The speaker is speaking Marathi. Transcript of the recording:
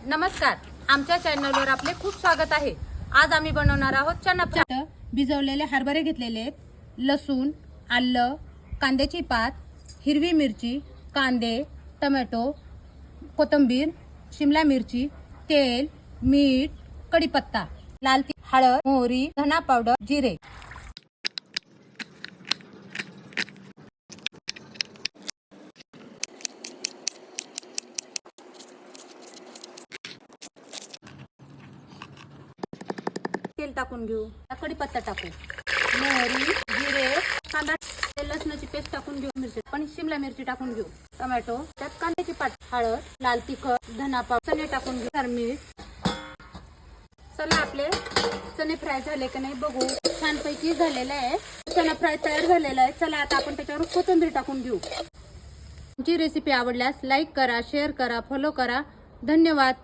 नमस्कार, आमच्या चॅनलवर आपले खूप स्वागत आहे। आज आम्ही बनवणार आहोत चना फ्राय। भिजवलेले हरभरे घेतलेले आहेत, लसूण, आलं, कांद्याची पात, हिरवी मिरची, कांदे, टोमॅटो, कोथिंबीर, शिमला मिरची, तेल, मीठ, कढीपत्ता, लाल तिखट, हळद, मोहरी, धना पावडर, जिरे। तेल टाकून घेऊ, कढीपत्ता टाकू, मोहरी, जिरे, कांदा, लसणाची पेस्ट टाकून घेऊ, मिरची आणि शिमला मिरची टाकून घेऊ, टोमॅटो, त्यात कांद्याची पात, हळद, लाल तिखट, धना पावडर, चणे टाकून घेऊ, मीठ। चला आपले चणे फ्राय झाले की नाही बघू। छानपैकी झालेला आहे, चना फ्राय तयार झालेला आहे। चला आता आपण त्याच्यावर कोथिंबीर टाकून घेऊ। आमची रेसिपी आवडल्यास लाईक करा, शेअर करा, फॉलो करा। धन्यवाद।